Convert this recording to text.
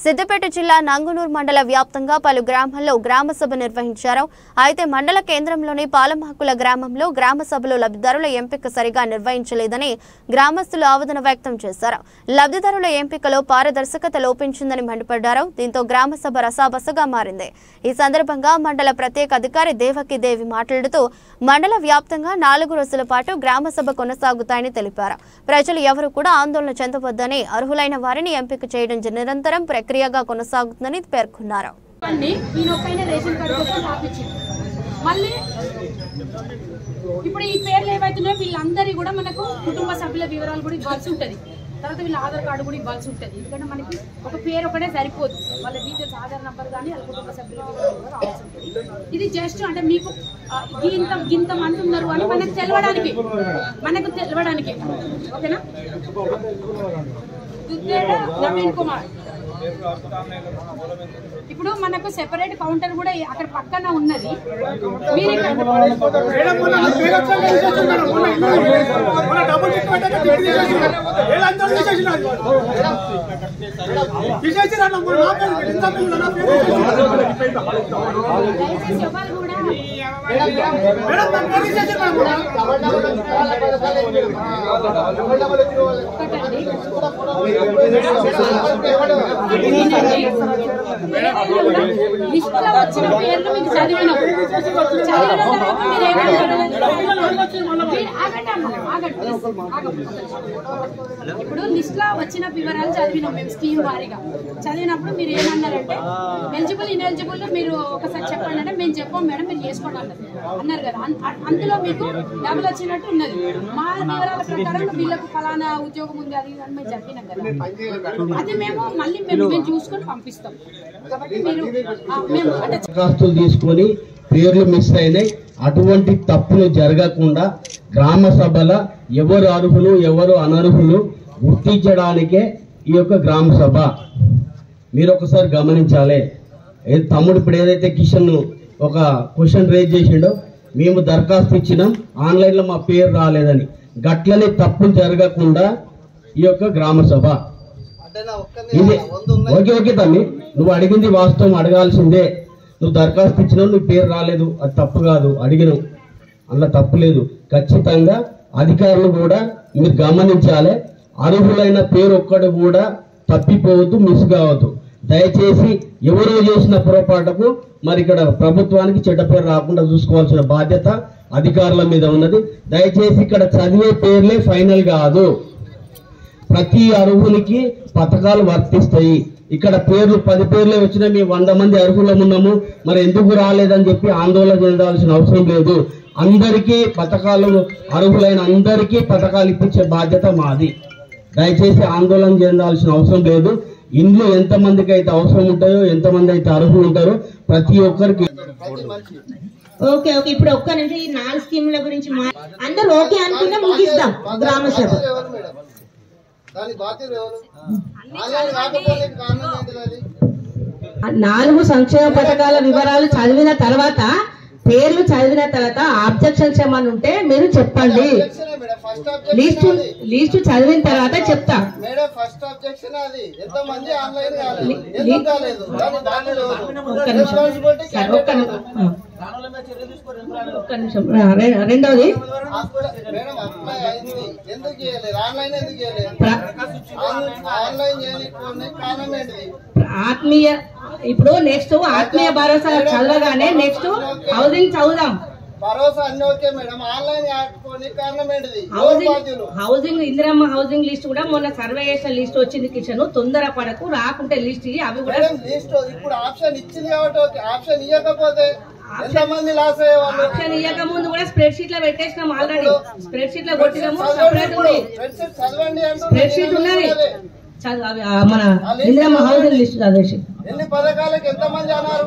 సిద్దిపేట జిల్లా నంగునూరు మండల వ్యాప్తంగా పలు గ్రామాల్లో గ్రామ సభ నిర్వహించారు. అయితే మండల కేంద్రంలోని పాలమాకుల గ్రామంలో గ్రామ సభలో లబ్ధిదారుల ఎంపిక సరిగా నిర్వహించలేదని గ్రామస్తులు ఆవేదన వ్యక్తం చేశారు. లబ్ధిదారుల ఎంపికలో పారదర్శకత లోపించిందని మండిపడ్డారు. దీంతో గ్రామ సభ రసాబసగా మారింది. ఈ సందర్భంగా మండల ప్రత్యేక అధికారి దేవకిదేవి మాట్లాడుతూ మండల వ్యాప్తంగా 4 రోజుల పాటు గ్రామ సభ కొనసాగుతాయని తెలిపారు. ప్రజలు ఎవరు కూడా ఆందోళన చెందవద్దని, అర్హులైన వారిని ఎంపిక చేయడం నిరంతరం ప్రక్రియగా కొనసాగుతుందని పేర్కొన్నారు. ఇప్పుడు ఈ పేర్లు ఏవైతున్నాయో వీళ్ళందరి కూడా మనకు కుటుంబ సభ్యుల వివరాలు కూడా ఇవ్వాల్సి ఉంటుంది. తర్వాత వీళ్ళ ఆధార్ కార్డు కూడా ఇవ్వాల్సి ఉంటుంది. ఎందుకంటే మనకి ఒక పేరు ఒకటే సరిపోదు, వాళ్ళ డీటెయిల్స్ ఆధార్ నంబర్ కానీ వాళ్ళ కుటుంబ సభ్యుల వివరాలు కూడా రావాల్సి ఉంటుంది. ఇది జస్ట్ అంటే మీకు ఇంత మంది ఉన్నారు అని మనకు తెలవడానికి ఓకేనా. దుద్దేడ నవీన్ కుమార్. ఇప్పుడు మనకు సెపరేట్ కౌంటర్ కూడా అక్కడ పక్కన ఉన్నది. మీరు లిస్టులో వచ్చిన పేర్లు మీకు చదివిన తర్వాత మీరు ఇప్పుడు లిస్టులో వచ్చిన వివరాలు చదివినాం మేము స్కీమ్ వారీగా. చదివినప్పుడు మీరు ఏమన్నారంటే ఎలిజిబుల్ ఇన్ఎలిజిబుల్ మీరు ఒకసారి చెప్పండి అంటే మేము చెప్పాం మేడం మీరు చేసుకోండి అన్నారు కదా. అందులో మీకు డబుల్ వచ్చినట్టు ఉన్నది. మా వివరాల ప్రకారం వీళ్ళకు ఫలానా ఉద్యోగం ఉంది అది అని మేము చెప్పినాం కదా. అది మేము మళ్ళీ మేము చూసుకొని పంపిస్తాం. కాబట్టి మీరు దరఖాస్తులు తీసుకొని పేర్లు మిస్ అయినాయి. అటువంటి తప్పులు జరగకుండా గ్రామ సభల ఎవరు అర్హులు ఎవరు అనర్హులు గుర్తించడానికే ఈ యొక్క గ్రామ సభ. మీరు ఒకసారి గమనించాలి. తమ్ముడు ఇప్పుడు ఏదైతే కిషన్ ఒక క్వశ్చన్ రేజ్ చేసిండో, మేము దరఖాస్తు ఇచ్చినాం ఆన్లైన్లో మా పేరు రాలేదని. గట్లని తప్పులు జరగకుండా ఈ యొక్క గ్రామ సభ ఇది. ఓకే తమ్మి, నువ్వు అడిగింది వాస్తవం, అడగాల్సిందే. నువ్వు దరఖాస్తు ఇచ్చినావు, నీ పేరు రాలేదు, అది తప్పు కాదు, అడిగినావు, అందులో తప్పు లేదు. ఖచ్చితంగా అధికారులు కూడా మీరు గమనించాలి. అర్హులైన పేరు ఒక్కడు కూడా తప్పిపోవద్దు, మిస్ కావద్దు. దయచేసి ఎవరో చేసిన పొరపాటుకు మరి ఇక్కడ ప్రభుత్వానికి చెడ్డ పేరు రాకుండా చూసుకోవాల్సిన బాధ్యత అధికారుల మీద ఉన్నది. దయచేసి ఇక్కడ చదివే పేర్లే ఫైనల్ కాదు, ప్రతి అర్హునికి పథకాలు వర్తిస్తాయి. ఇక్కడ పేర్లు 10 పేర్లే వచ్చినా మేము 100 మంది అర్హులం ఉన్నాము, మరి ఎందుకు రాలేదని చెప్పి ఆందోళన చెందాల్సిన అవసరం లేదు. అందరికీ పథకాలు, అర్హులైన అందరికీ పథకాలు ఇప్పించే బాధ్యత మాది. దయచేసి ఆందోళన చెందాల్సిన అవసరం లేదు. ఇంట్లో ఎంతమందికి అయితే అవసరం ఉంటాయో, ఎంతమంది అయితే అర్హులు ఉంటారో ప్రతి ఒక్కరికి. ఓకే ఇప్పుడు ఒక్క నుంచి ఈ 4 స్కీముల గురించి అందరూ ఓకే అనుకుంటే ముగిద్దాం గ్రామ సభ. 4 సంక్షేమ పథకాల వివరాలు చదివిన తర్వాత, పేర్లు చదివిన తర్వాత ఆబ్జెక్షన్స్ ఏమన్నా ఉంటే మీరు చెప్పండి. లిస్టు చదివిన తర్వాత చెప్తా. రెండోది ఆత్మీయ, ఇప్పుడు నెక్స్ట్ ఆత్మీయ భరోసా చదవగానే నెక్స్ట్ హౌసింగ్ చదువుదాం. హౌసింగ్ ఇందిరమ్మ హౌసింగ్ లిస్ట్ కూడా మొన్న సర్వే చేసిన లిస్ట్ వచ్చింది. కిషన్ తొందర పడకు, రాకుంటే లిస్ట్ అవి కూడా ఇప్పుడు ఆప్షన్ ఇచ్చింది కాబట్టి ఆప్షన్ ఇవ్వకపోతే ఆప్షన్ ఇవ్వక ముందు కూడా స్ప్రెడ్ షీట్ లో పెట్టేసినాం. ఆల్రెడీ స్ప్రెడ్ షీట్ లో కొట్టినాము. స్ప్రెడ్ షీట్ ఉన్నది, మన ఇందిరమ్మ హౌసింగ్ లిస్ట్ చదివేసి ఎన్ని పథకాలకు ఎంతమంది అన్నారు.